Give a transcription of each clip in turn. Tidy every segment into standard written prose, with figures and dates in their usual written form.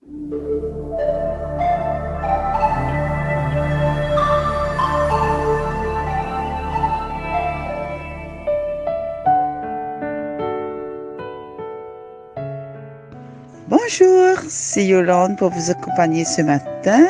Bonjour, c'est Yolande pour vous accompagner ce matin.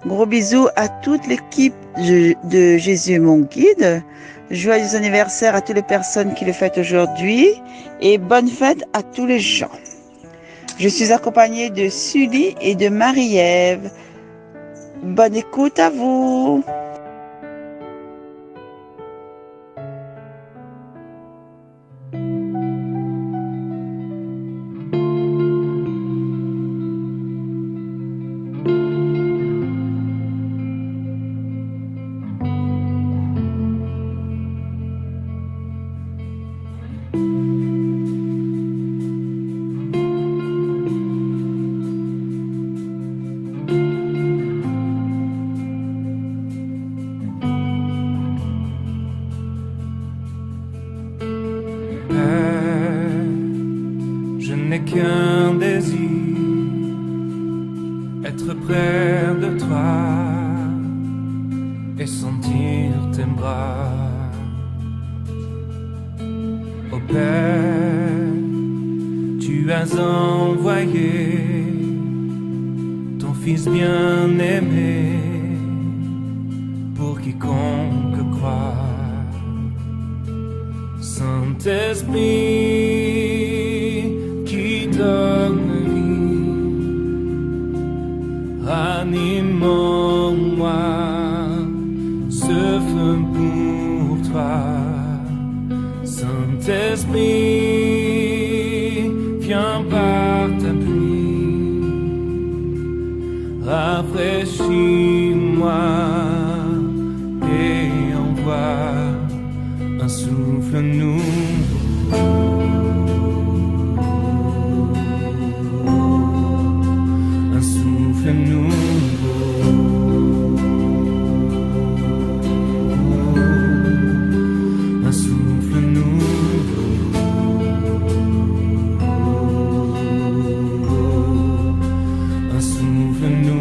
Gros bisous à toute l'équipe de Jésus mon guide. Joyeux anniversaire à toutes les personnes qui le fêtent aujourd'hui et bonne fête à tous les gens. Je suis accompagnée de Sully et de Marie-Ève. Bonne écoute à vous. Je n'ai qu'un désir, être près de toi et sentir tes bras. Ô Père, tu as envoyé ton Fils bien-aimé pour quiconque croit. Saint-Esprit qui donne vie, ranime en moi ce feu pour toi. Saint-Esprit, viens par ta pluie, rafraîchis-moi et envoie un souffle nouveau, un souffle nouveau, un souffle nouveau, un souffle nouveau.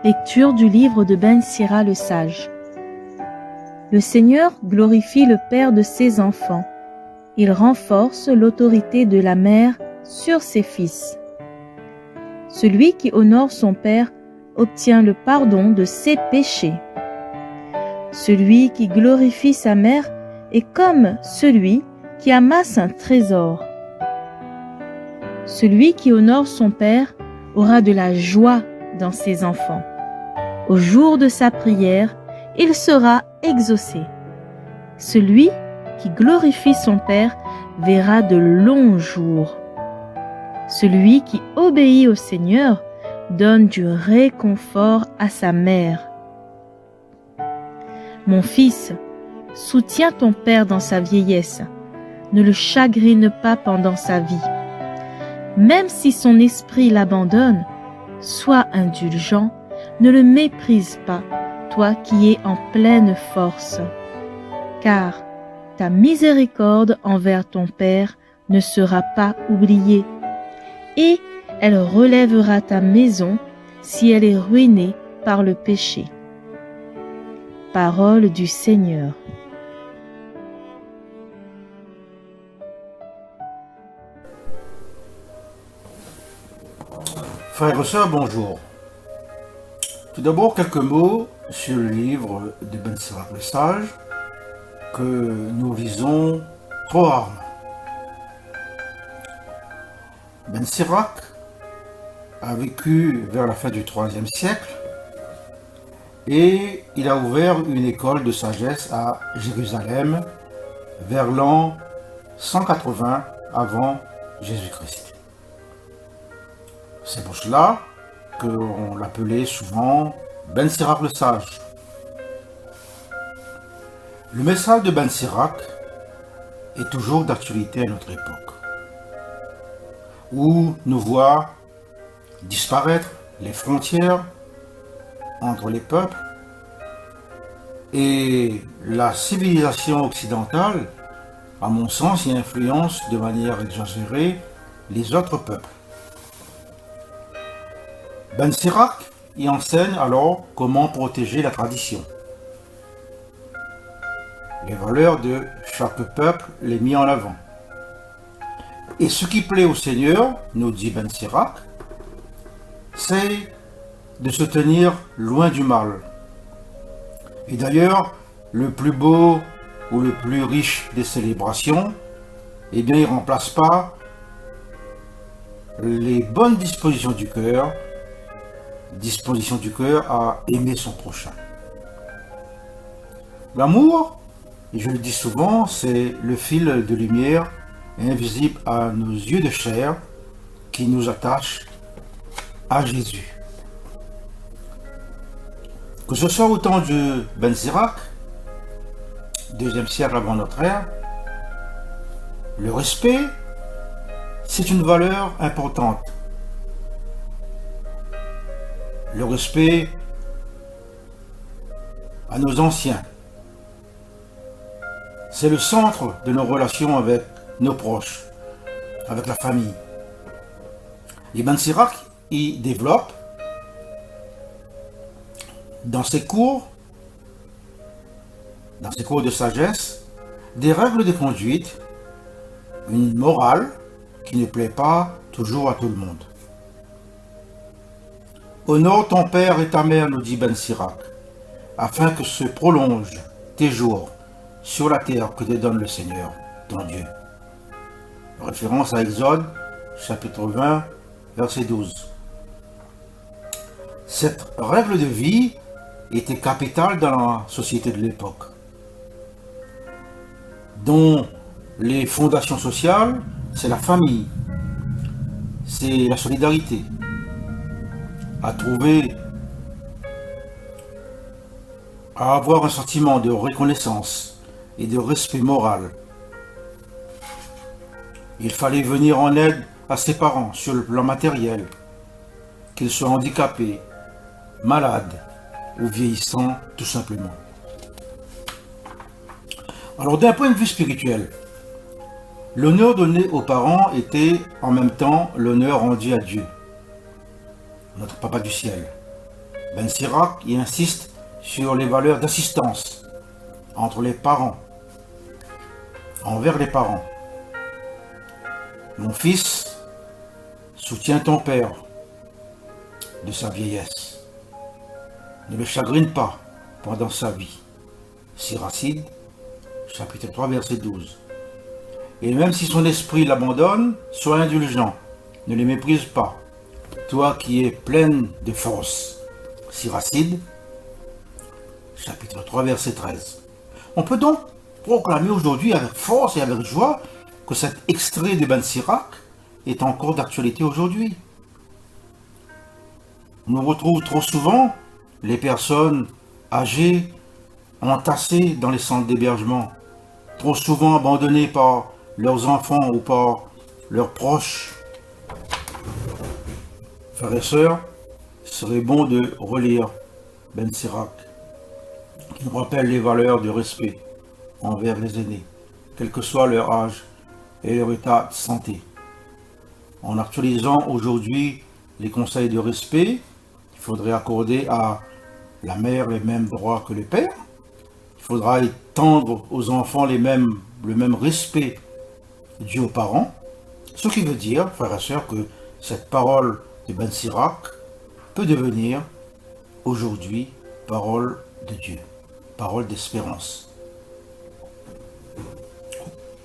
Lecture du livre de Ben Sira le sage. Le Seigneur glorifie le père de ses enfants. Il renforce l'autorité de la mère sur ses fils. Celui qui honore son père obtient le pardon de ses péchés. Celui qui glorifie sa mère est comme celui qui amasse un trésor. Celui qui honore son père aura de la joie dans ses enfants. Au jour de sa prière, il sera exaucé. Celui qui glorifie son père verra de longs jours. Celui qui obéit au Seigneur donne du réconfort à sa mère. Mon fils, soutiens ton père dans sa vieillesse. Ne le chagrine pas pendant sa vie. Même si son esprit l'abandonne, sois indulgent, ne le méprise pas, toi qui es en pleine force. Car ta miséricorde envers ton père ne sera pas oubliée, et elle relèvera ta maison si elle est ruinée par le péché. Parole du Seigneur. Frères et sœurs, bonjour. Tout d'abord, quelques mots sur le livre de Ben Sira le sage que nous lisons trop rarement. Ben Sira a vécu vers la fin du IIIe siècle et il a ouvert une école de sagesse à Jérusalem vers l'an 180 avant Jésus-Christ. C'est pour cela qu'on l'appelait souvent Ben Sira le sage. Le message de Ben Sira est toujours d'actualité à notre époque, où nous voit disparaître les frontières entre les peuples et la civilisation occidentale, à mon sens, y influence de manière exagérée les autres peuples. Ben Sira y enseigne alors comment protéger la tradition. Les valeurs de chaque peuple les mis en avant. Et ce qui plaît au Seigneur, nous dit Ben Sira, c'est de se tenir loin du mal. Et d'ailleurs, le plus beau ou le plus riche des célébrations, eh bien, il ne remplace pas les bonnes dispositions du cœur à aimer son prochain. L'amour, et je le dis souvent, c'est le fil de lumière invisible à nos yeux de chair qui nous attache à Jésus. Que ce soit au temps de Ben Sira, 2e siècle avant notre ère, le respect, c'est une valeur importante. Le respect à nos anciens. C'est le centre de nos relations avec nos proches, avec la famille. Et Ben Sira y développe dans ses cours de sagesse, des règles de conduite, une morale qui ne plaît pas toujours à tout le monde. Honore ton père et ta mère, nous dit Ben Sira, afin que se prolongent tes jours sur la terre que te donne le Seigneur, ton Dieu. Référence à Exode, chapitre 20, verset 12. Cette règle de vie était capitale dans la société de l'époque, dont les fondations sociales, c'est la famille, c'est la solidarité, à avoir un sentiment de reconnaissance et de respect moral. Il fallait venir en aide à ses parents sur le plan matériel, qu'ils soient handicapés, malades ou vieillissants tout simplement. Alors d'un point de vue spirituel, l'honneur donné aux parents était en même temps l'honneur rendu à Dieu, notre Papa du ciel. Ben Sirac y insiste sur les valeurs d'assistance entre les parents, envers les parents. Mon fils, soutiens ton père de sa vieillesse. Ne le chagrine pas pendant sa vie. Siracide, chapitre 3, verset 12. Et même si son esprit l'abandonne, sois indulgent, ne les méprise pas, toi qui es pleine de force. Siracide, chapitre 3, verset 13. On peut donc proclamer aujourd'hui avec force et avec joie que cet extrait de Ben Sirac est encore d'actualité aujourd'hui. On retrouve trop souvent les personnes âgées entassées dans les centres d'hébergement, trop souvent abandonnées par leurs enfants ou par leurs proches. Frères et sœurs, il serait bon de relire Ben Sirac, qui nous rappelle les valeurs du respect envers les aînés, quel que soit leur âge et leur état de santé. En actualisant aujourd'hui les conseils de respect, il faudrait accorder à la mère les mêmes droits que le père. Il faudra étendre aux enfants le même respect dû aux parents. Ce qui veut dire, frères et sœurs, que cette parole de Ben Sirac peut devenir aujourd'hui parole de Dieu, parole d'espérance.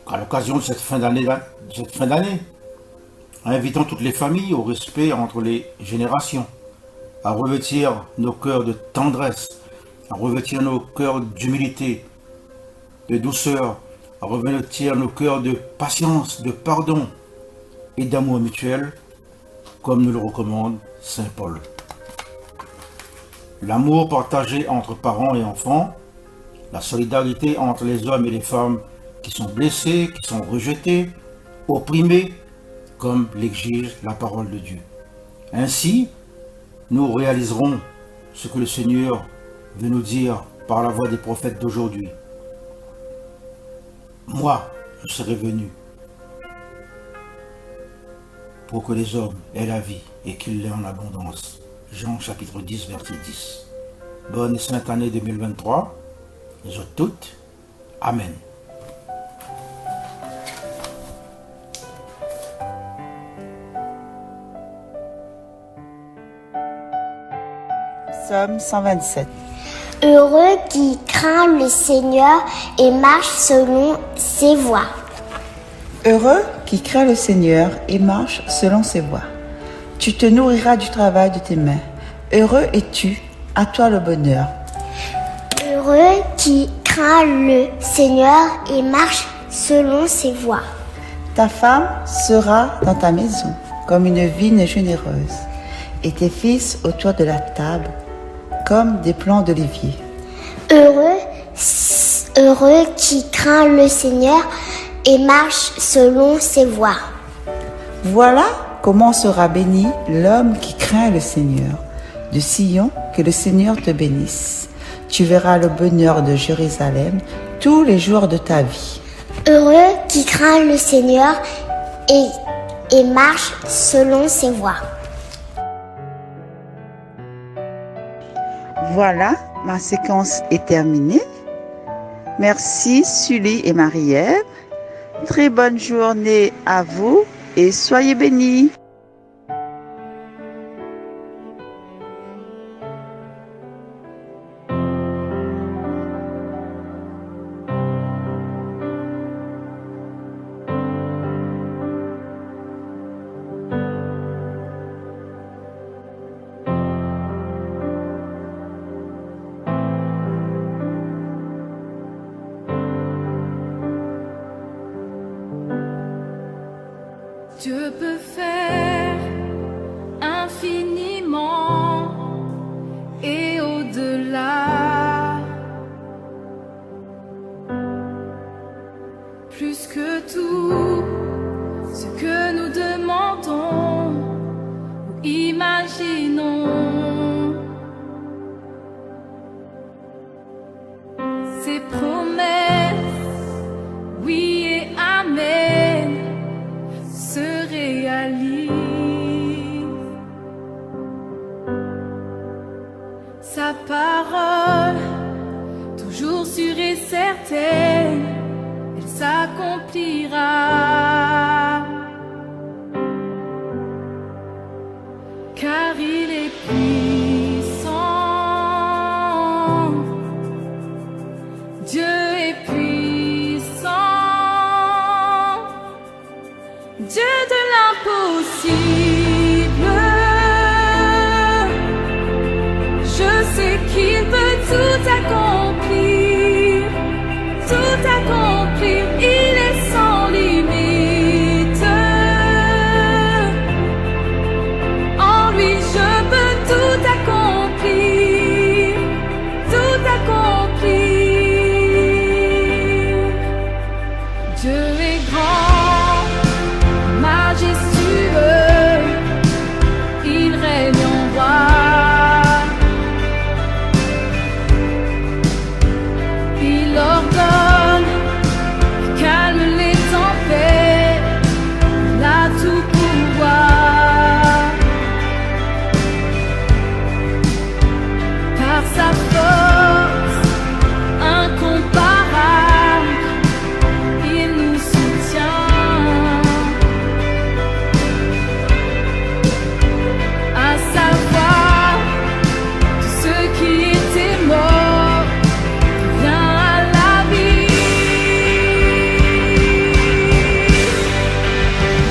À l'occasion de cette fin d'année, invitons toutes les familles au respect entre les générations, à revêtir nos cœurs de tendresse, à revêtir nos cœurs d'humilité, de douceur, à revêtir nos cœurs de patience, de pardon et d'amour mutuel, comme nous le recommande Saint Paul. L'amour partagé entre parents et enfants, la solidarité entre les hommes et les femmes qui sont blessés, qui sont rejetés, opprimés, comme l'exige la parole de Dieu. Ainsi, nous réaliserons ce que le Seigneur veut nous dire par la voix des prophètes d'aujourd'hui. Moi, je serai venu pour que les hommes aient la vie et qu'ils l'aient en abondance. Jean chapitre 10, verset 10. Bonne et sainte année 2023. Les autres toutes. Amen. Psaume 127. Heureux qui craint le Seigneur et marche selon ses voies. Heureux qui craint le Seigneur et marche selon ses voies. Tu te nourriras du travail de tes mains. Heureux es-tu, à toi le bonheur. Heureux qui craint le Seigneur et marche selon ses voies. Ta femme sera dans ta maison comme une vigne généreuse, et tes fils autour de la table comme des plants d'olivier. Heureux qui craint le Seigneur et marche selon ses voies. Voilà comment sera béni l'homme qui craint le Seigneur. De Sion, que le Seigneur te bénisse. Tu verras le bonheur de Jérusalem tous les jours de ta vie. Heureux qui craint le Seigneur et marche selon ses voies. Voilà, ma séquence est terminée. Merci Sully et Marie-Ève. Très bonne journée à vous et soyez bénis. Dieu peut faire infiniment et au-delà, plus que tout ce que nous demandons ou imaginons. Ses promesses, oui et amen, se réalisent. Sa parole, toujours sûre et certaine, elle s'accomplira. Car il est puissant, Dieu est puissant, Dieu de l'impossible. Je sais qu'il peut tout accomplir, tout accomplir, il est sans limite. En lui je peux tout accomplir, tout accomplir. Dieu est grand, majestueux, il règne en roi. Il ordonne, calme les tempêtes, il a tout pouvoir. Par sa force incomparable, il nous soutient. À savoir, tous ceux qui étaient morts reviennent à la vie.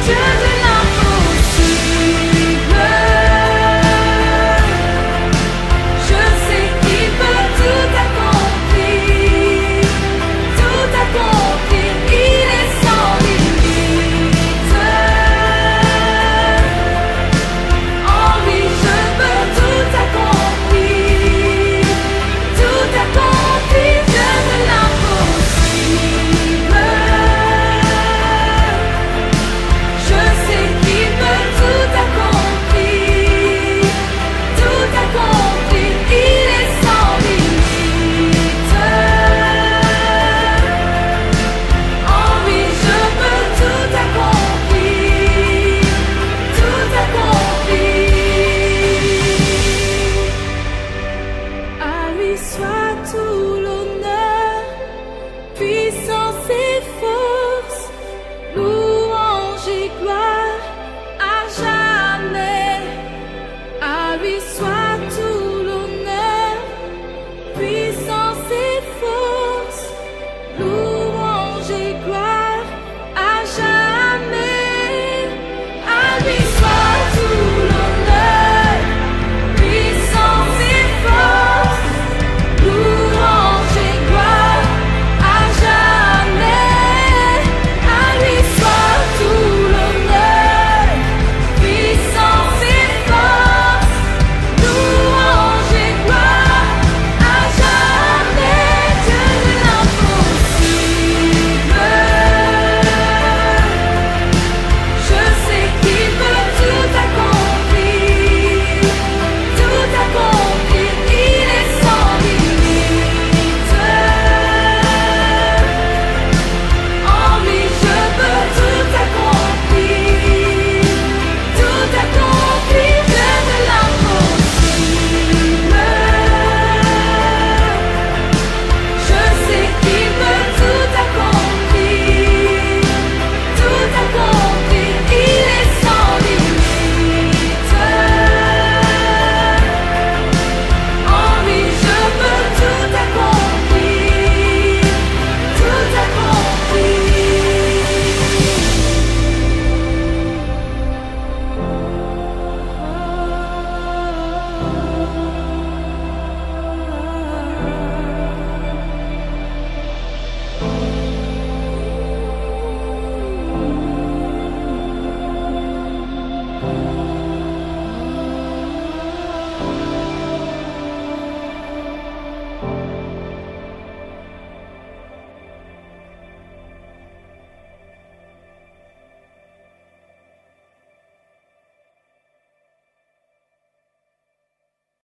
Dieu de l'impossible, je sais qu'il peut tout accomplir, tout accomplir, il est sans limite. En lui je peux tout accomplir, tout accomplir, Dieu de l'impossible. Je sais qu'il peut tout accomplir, il est sans limite. En lui je peux tout accomplir, tout accomplir. À lui soit tout l'honneur, puissance et force, louange et gloire à jamais. À lui soit